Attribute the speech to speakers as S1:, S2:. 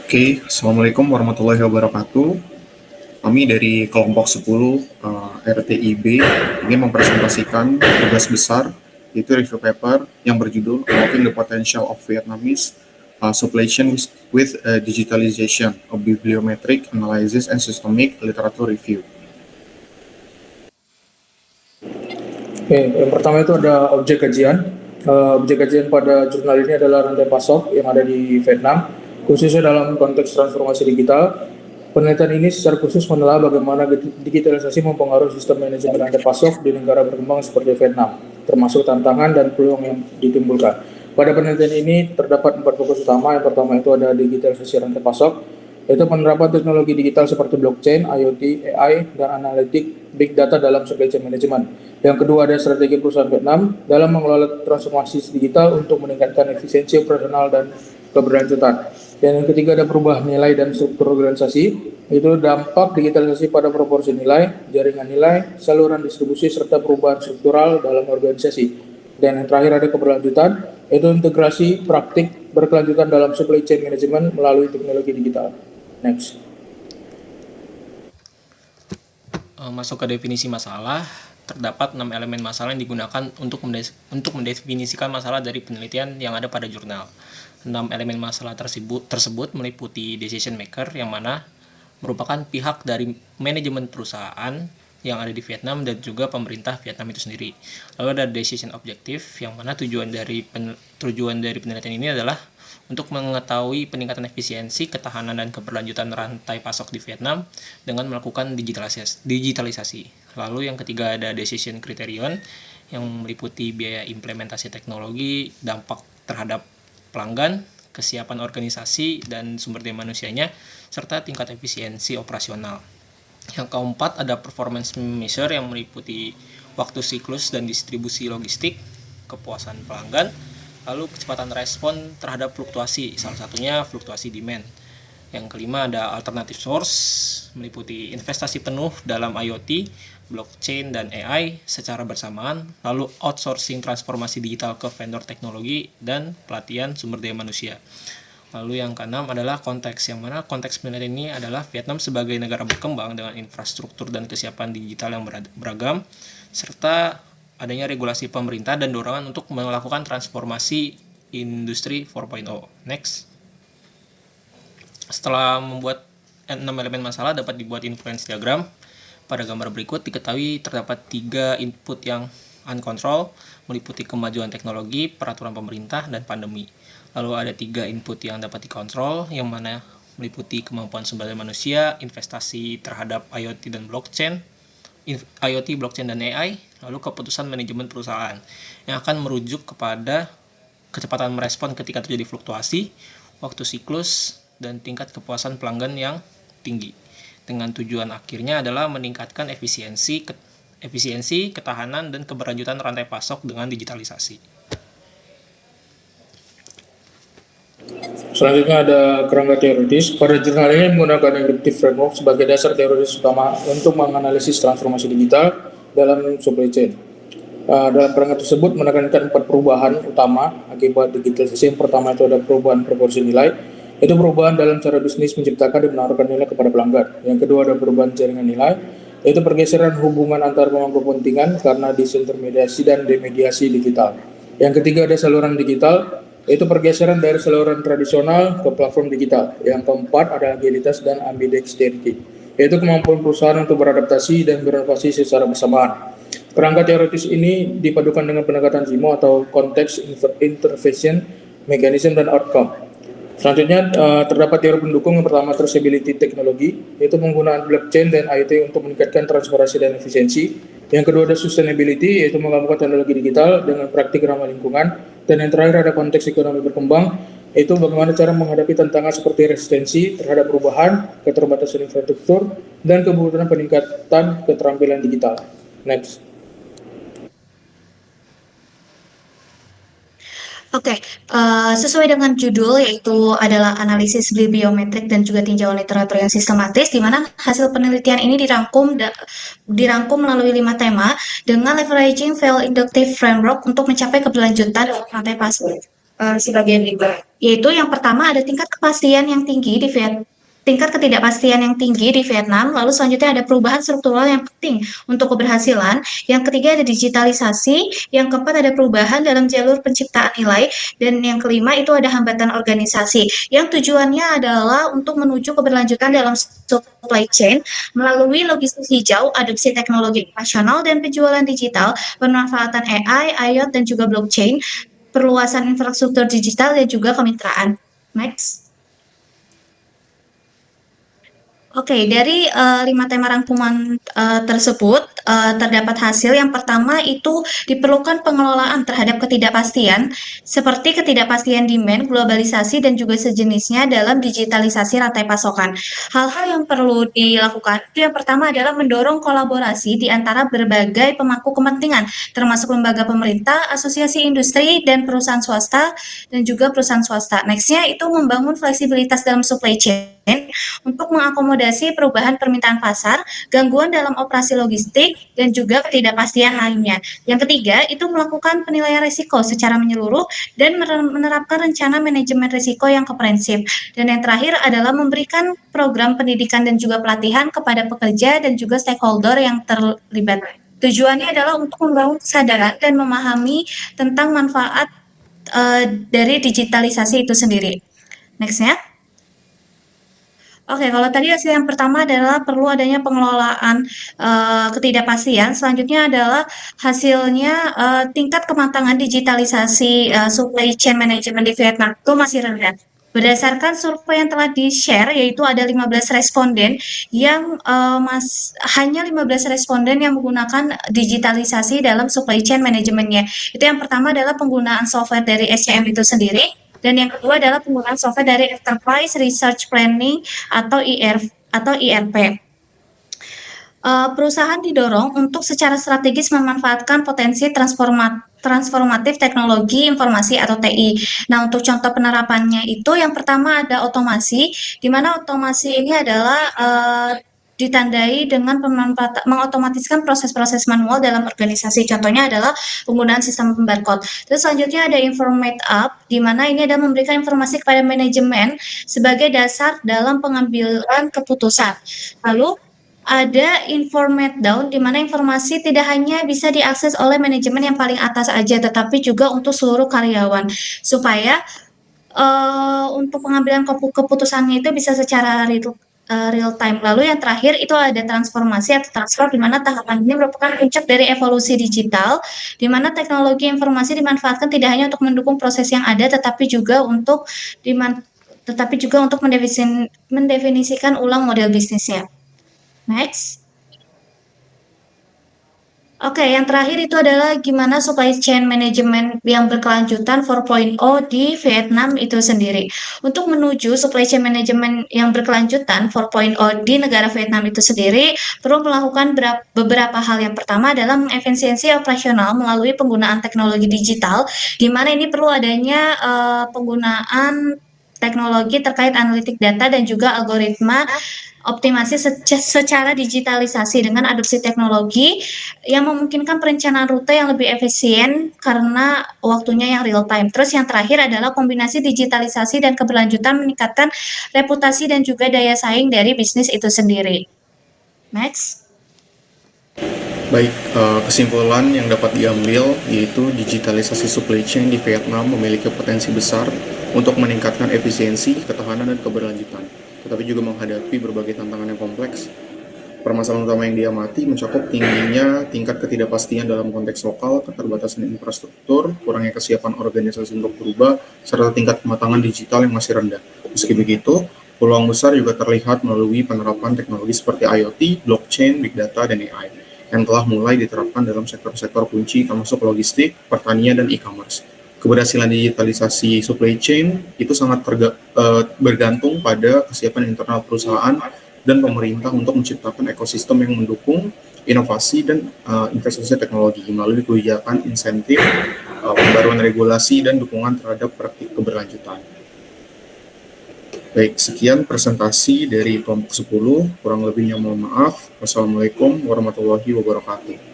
S1: Oke, Assalamualaikum warahmatullahi wabarakatuh. Kami dari kelompok 10 RTIB ingin mempresentasikan tugas besar, yaitu review paper yang berjudul Unlocking the Potential of Vietnamese Supply Chain with Digitalization, a Bibliometric Analysis and Systemic Literature Review.
S2: Oke, yang pertama itu ada objek kajian. Objek kajian pada jurnal ini adalah rantai pasok yang ada di Vietnam, khususnya dalam konteks transformasi digital. Penelitian ini secara khusus menelaah bagaimana digitalisasi mempengaruhi sistem manajemen rantai pasok di negara berkembang seperti Vietnam, termasuk tantangan dan peluang yang ditimbulkan. Pada penelitian ini terdapat 4 fokus utama. Yang pertama itu ada digitalisasi rantai pasok, yaitu penerapan teknologi digital seperti blockchain, IoT, AI, dan analitik big data dalam supply chain management. Yang kedua ada strategi perusahaan Vietnam dalam mengelola transformasi digital untuk meningkatkan efisiensi operasional dan keberlanjutan. Dan yang ketiga ada perubahan nilai dan struktur organisasi, itu dampak digitalisasi pada proporsi nilai, jaringan nilai, saluran distribusi, serta perubahan struktural dalam organisasi. Dan yang terakhir ada keberlanjutan, yaitu integrasi praktik berkelanjutan dalam supply chain management melalui teknologi digital. Next.
S3: Masuk ke definisi masalah, terdapat 6 elemen masalah yang digunakan untuk mendefinisikan masalah dari penelitian yang ada pada jurnal. 6 elemen masalah tersebut meliputi decision maker, yang mana merupakan pihak dari manajemen perusahaan yang ada di Vietnam dan juga pemerintah Vietnam itu sendiri. Lalu ada decision objective, yang mana tujuan dari penelitian ini adalah untuk mengetahui peningkatan efisiensi, ketahanan, dan keberlanjutan rantai pasok di Vietnam dengan melakukan digitalisasi. Lalu yang ketiga ada decision criterion, yang meliputi biaya implementasi teknologi, dampak terhadap pelanggan, kesiapan organisasi dan sumber daya manusianya, serta tingkat efisiensi operasional. Yang keempat ada performance measure, yang meliputi waktu siklus dan distribusi logistik, kepuasan pelanggan, lalu kecepatan respon terhadap fluktuasi, salah satunya fluktuasi demand. Yang kelima ada alternative source, meliputi investasi penuh dalam IoT, blockchain, dan AI secara bersamaan, lalu outsourcing transformasi digital ke vendor teknologi, dan pelatihan sumber daya manusia. Lalu yang keenam adalah konteks, yang mana konteks penelitian ini adalah Vietnam sebagai negara berkembang dengan infrastruktur dan kesiapan digital yang beragam, serta adanya regulasi pemerintah dan dorongan untuk melakukan transformasi industri 4.0. Next. Setelah membuat 6 elemen masalah dapat dibuat influence diagram. Pada gambar berikut diketahui terdapat 3 input yang uncontrolled, meliputi kemajuan teknologi, peraturan pemerintah, dan pandemi. Lalu ada 3 input yang dapat dikontrol, yang mana meliputi kemampuan sumber daya manusia, investasi terhadap IoT dan blockchain, dan AI, lalu keputusan manajemen perusahaan yang akan merujuk kepada kecepatan merespon ketika terjadi fluktuasi, waktu siklus, dan tingkat kepuasan pelanggan yang tinggi. Dengan tujuan akhirnya adalah meningkatkan efisiensi, ketahanan, dan keberlanjutan rantai pasok dengan digitalisasi.
S2: Selanjutnya ada kerangka teoritis. Pada jurnal ini menggunakan inductive framework sebagai dasar teoritis utama untuk menganalisis transformasi digital dalam supply chain. Dalam kerangka tersebut menekankan 4 perubahan utama akibat digitalisasi. Yang pertama itu ada perubahan proporsi nilai, yaitu perubahan dalam cara bisnis menciptakan dan menawarkan nilai kepada pelanggan. Yang kedua ada perubahan jaringan nilai, yaitu pergeseran hubungan antar pemangku kepentingan karena disintermediasi dan demediasi digital. Yang ketiga ada saluran digital, yaitu pergeseran dari saluran tradisional ke platform digital. Yang keempat ada agilitas dan ambidexterity, yaitu kemampuan perusahaan untuk beradaptasi dan berinovasi secara bersamaan. Kerangka teoritis ini dipadukan dengan pendekatan CIMO atau Context, Intervention, Mechanism, dan Outcome. Selanjutnya terdapat teori pendukung. Yang pertama traceability teknologi, yaitu penggunaan blockchain dan IoT untuk meningkatkan transparansi dan efisiensi. Yang kedua ada sustainability, yaitu menggabungkan teknologi digital dengan praktik ramah lingkungan. Dan yang terakhir ada konteks ekonomi berkembang, yaitu bagaimana cara menghadapi tantangan seperti resistensi terhadap perubahan, keterbatasan infrastruktur, dan kebutuhan peningkatan keterampilan digital. Next.
S4: Oke, sesuai dengan judul yaitu adalah analisis bibliometrik dan juga tinjauan literatur yang sistematis, di mana hasil penelitian ini dirangkum melalui 5 tema dengan leveraging fail inductive framework untuk mencapai keberlanjutan rantai pasok. sebagian juga, yaitu yang pertama ada tingkat ketidakpastian yang tinggi di Vietnam, lalu selanjutnya ada perubahan struktural yang penting untuk keberhasilan, yang ketiga ada digitalisasi, yang keempat ada perubahan dalam jalur penciptaan nilai, dan yang kelima itu ada hambatan organisasi, yang tujuannya adalah untuk menuju keberlanjutan dalam supply chain melalui logistik hijau, adopsi teknologi operasional dan penjualan digital, pemanfaatan AI, IoT, dan juga blockchain, perluasan infrastruktur digital, dan juga kemitraan. Next. Oke, dari 5 tema rangkuman tersebut terdapat hasil yang pertama itu diperlukan pengelolaan terhadap ketidakpastian seperti ketidakpastian demand, globalisasi, dan juga sejenisnya dalam digitalisasi rantai pasokan. Hal-hal yang perlu dilakukan itu yang pertama adalah mendorong kolaborasi di antara berbagai pemangku kepentingan, termasuk lembaga pemerintah, asosiasi industri, dan perusahaan swasta, dan juga perusahaan swasta. Nextnya itu membangun fleksibilitas dalam supply chain untuk mengakomodasi perubahan permintaan pasar, gangguan dalam operasi logistik, dan juga ketidakpastian lainnya. Yang ketiga, itu melakukan penilaian risiko secara menyeluruh dan menerapkan rencana manajemen risiko yang komprehensif. Dan yang terakhir adalah memberikan program pendidikan dan juga pelatihan kepada pekerja dan juga stakeholder yang terlibat. Tujuannya adalah untuk membangun kesadaran dan memahami tentang manfaat dari digitalisasi itu sendiri. Next-nya. Oke, kalau tadi hasil yang pertama adalah perlu adanya pengelolaan ketidakpastian. Selanjutnya adalah hasilnya tingkat kematangan digitalisasi supply chain management di Vietnam itu masih rendah. Berdasarkan survei yang telah di-share, yaitu ada 15 responden yang hanya 15 responden yang menggunakan digitalisasi dalam supply chain manajemennya. Itu yang pertama adalah penggunaan software dari SCM itu sendiri. Dan yang kedua adalah penggunaan software dari Enterprise Research Planning atau ERP. Perusahaan didorong untuk secara strategis memanfaatkan potensi transformatif teknologi informasi atau TI. Nah, untuk contoh penerapannya itu yang pertama ada otomasi, di mana otomasi ini adalah ditandai dengan mengotomatiskan proses-proses manual dalam organisasi. Contohnya adalah penggunaan sistem barcode. Terus selanjutnya ada informate up, di mana ini adalah memberikan informasi kepada manajemen sebagai dasar dalam pengambilan keputusan. Lalu ada informate down, di mana informasi tidak hanya bisa diakses oleh manajemen yang paling atas aja, tetapi juga untuk seluruh karyawan, supaya untuk pengambilan keputusannya itu bisa secara real time. Lalu yang terakhir itu ada transformasi atau transfer, di mana tahapan ini merupakan puncak dari evolusi digital, di mana teknologi informasi dimanfaatkan tidak hanya untuk mendukung proses yang ada, tetapi juga untuk mendefinisikan ulang model bisnisnya. Next. Oke, yang terakhir itu adalah gimana supply chain management yang berkelanjutan 4.0 di Vietnam itu sendiri. Untuk menuju supply chain management yang berkelanjutan 4.0 di negara Vietnam itu sendiri, perlu melakukan beberapa hal. Yang pertama adalah mengefisiensi operasional melalui penggunaan teknologi digital, di mana ini perlu adanya penggunaan teknologi terkait analitik data dan juga algoritma optimasi secara digitalisasi dengan adopsi teknologi yang memungkinkan perencanaan rute yang lebih efisien karena waktunya yang real time. Terus yang terakhir adalah kombinasi digitalisasi dan keberlanjutan meningkatkan reputasi dan juga daya saing dari bisnis itu sendiri. Next.
S1: Baik, kesimpulan yang dapat diambil yaitu digitalisasi supply chain di Vietnam memiliki potensi besar untuk meningkatkan efisiensi, ketahanan, dan keberlanjutan, tetapi juga menghadapi berbagai tantangan yang kompleks. Permasalahan utama yang diamati mencakup tingginya tingkat ketidakpastian dalam konteks lokal, keterbatasan infrastruktur, kurangnya kesiapan organisasi untuk berubah, serta tingkat kematangan digital yang masih rendah. Meski begitu, peluang besar juga terlihat melalui penerapan teknologi seperti IoT, blockchain, big data, dan AI yang telah mulai diterapkan dalam sektor-sektor kunci termasuk logistik, pertanian, dan e-commerce. Keberhasilan digitalisasi supply chain itu sangat bergantung pada kesiapan internal perusahaan dan pemerintah untuk menciptakan ekosistem yang mendukung inovasi dan investasi teknologi melalui kebijakan insentif, pembaruan regulasi, dan dukungan terhadap praktik keberlanjutan. Baik, sekian presentasi dari kelompok 10. Kurang lebihnya mohon maaf. Wassalamualaikum warahmatullahi wabarakatuh.